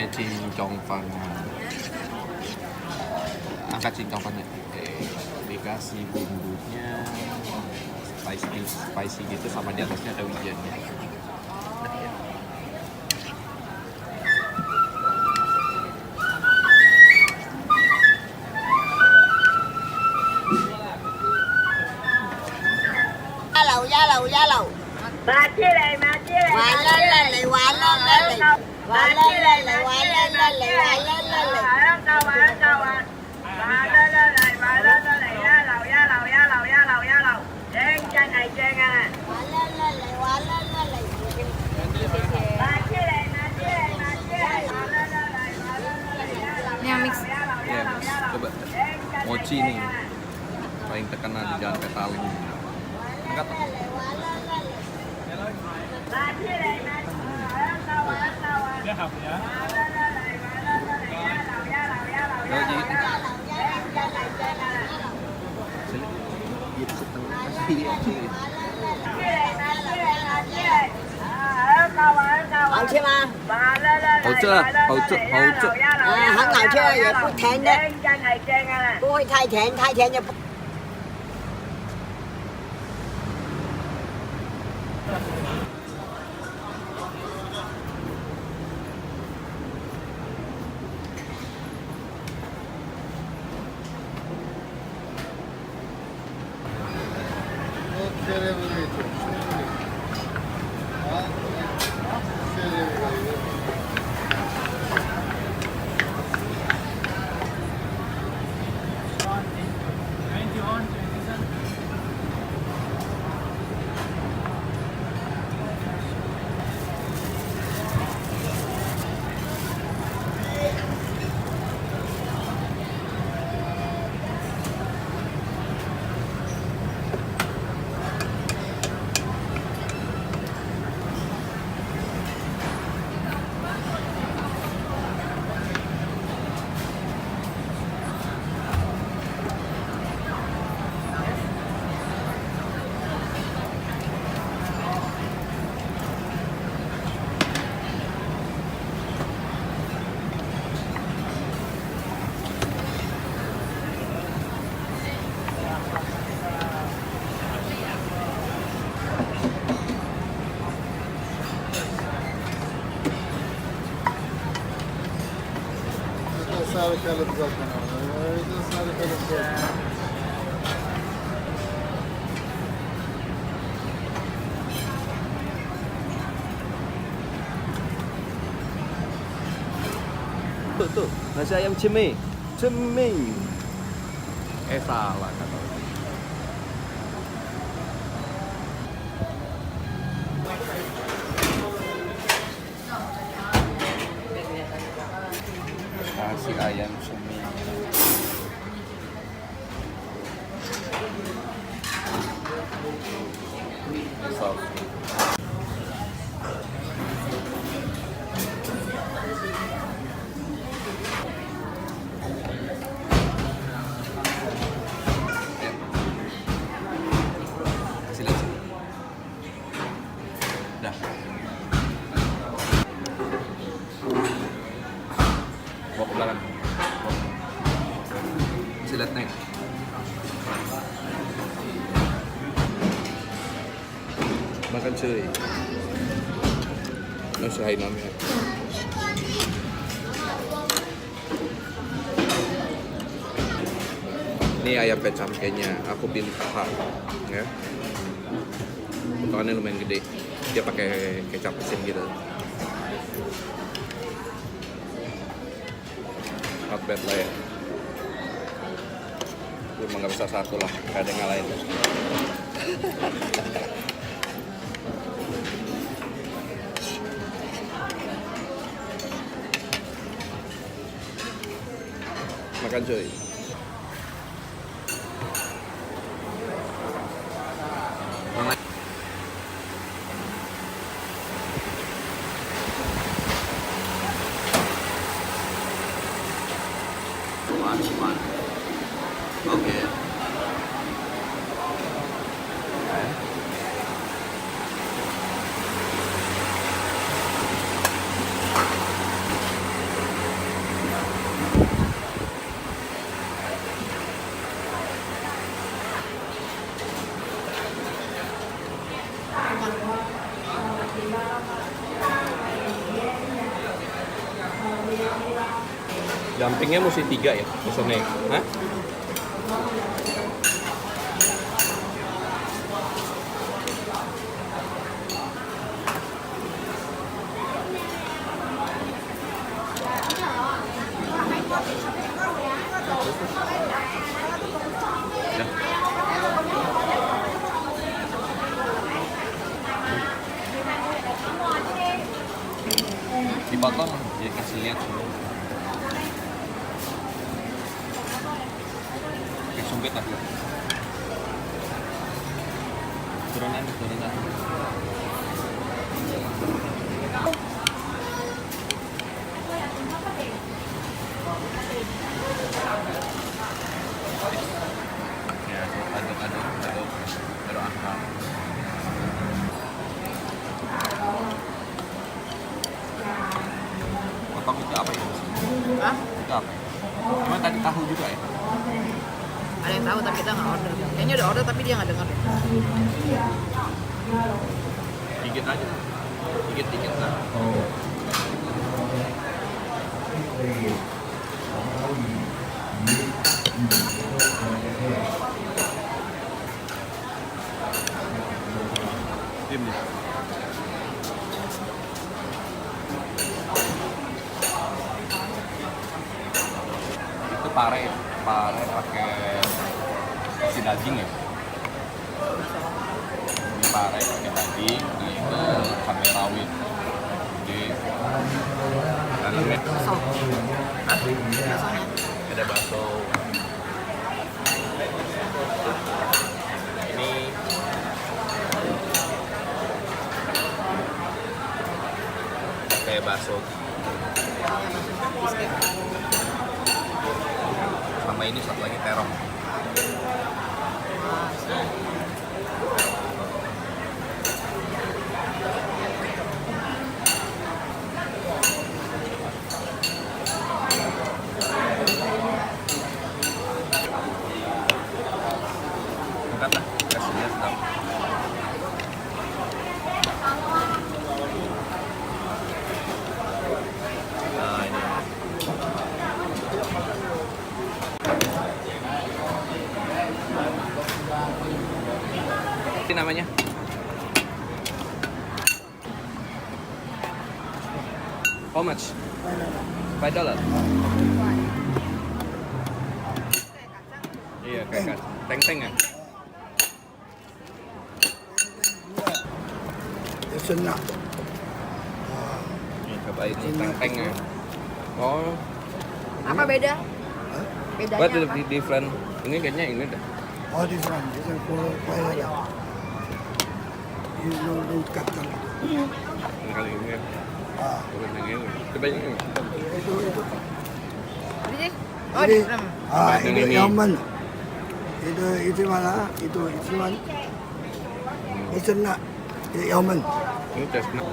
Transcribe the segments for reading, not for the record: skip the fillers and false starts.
namanya cincong fang. Angkat cincong fangnya. Dikasih bumbunya spicy gitu, sama di atasnya ada wijennya. Giá lầu. Bà chia này, Hoài lên lên lì, hoài lên lên lì. Hoài lên lên lì, hoài lên lên lì, hoài lên lên lì. Bà lên lên lì, giá lầu. Trên chân này trên à. Hoài lên lên lì, hoài lên lên lì. Bà chia này, bà lên lì, giá lầu. Yang mix. Ya, coba. Mochi nih. Paling terkenal di Jalan Petaling. Angkat. Bà chia này, Lagi. Gitu setengah. Hậu chưa mà? Hậu chưa? Hắn nào chưa? Vậy cô thèn đấy. Chân này trên à. Cô ơi thay thèn cho. Sarıkalıp zaten ama. Öyle sarıkalıp zaten. Tuh, nasi ayam cemil. Salah kata. Nasi ayam cemil. Saus. Bawa ke belakang. Masih lihat nih. Makan cuy. Usahain namanya. Ini ayam pecampenya. Aku pilih paha, ya. Potongannya lumayan gede. Dia pakai kecap asin gitu. Not bad lah ya. Cuma nggak bisa satu lah, nggak ada yang ngalahin. Makan cuy. Oke. Dumpingnya mesti 3 ya, pesennya. Hah? Ya. Dipotong, ya kasih lihat. Kayak sumpit lah. Turunan. Ya, aduk. Baru angkat. Potong itu apa ya? Hah? Itu apa ya? Cuma tadi tahu juga ya? Ada yang tahu tapi kita nggak order. Kayaknya udah order tapi dia nggak dengar deh. Dikit aja. Dikit lah. Tim nih. Itu pare pakai isi daging ya. Ini pare pakai daging, nah itu cabai rawit. Jadi dalamnya Bakso. Hah? Baksonya. Ada bakso. Ini kayak bakso. Biskuit. Sama ini satu lagi terong. Angkat lah, kasih lihat dong. Nah ini. Ini namanya? How much? $5. Iya, kayak kan. Teng-teng ya? Senang. Nih, coba ini teng-teng ya. Oh, Apa beda? Bedanya what apa? the different? Ini kayaknya ini dah. Oh, this one for paella. You don't cut them. Ini kali ini ya. Ah, Turun yang ini. Coba ini. itu. Ini sih? Oh, Ini, di dalam. ini Ini. yang mana? Itu mana? Itu mana? Itu nak. Itu yang mana? Ini chestnut.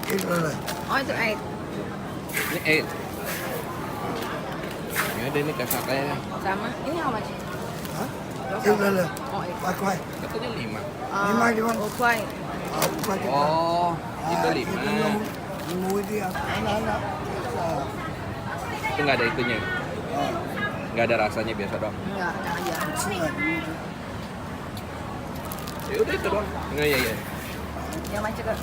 Itu mana? Oh, itu 8. Ini 8. Ini ada ini chestnut kayaknya. Sama. Ini how much? Hah? Itu mana? Oh, 8. Pakai. Katanya 5. Lima di mana? Oh, kuai. Pakai. Oh, itu 5. Itu mau dia anak-anak. Itu nggak ada itunya. Nggak ada rasanya biasa dong. Enggak, yang aja. Ya udah itu doang. Enggak ya. Yang macam ke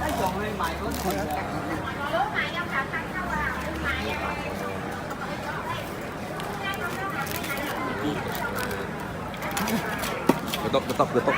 Getok.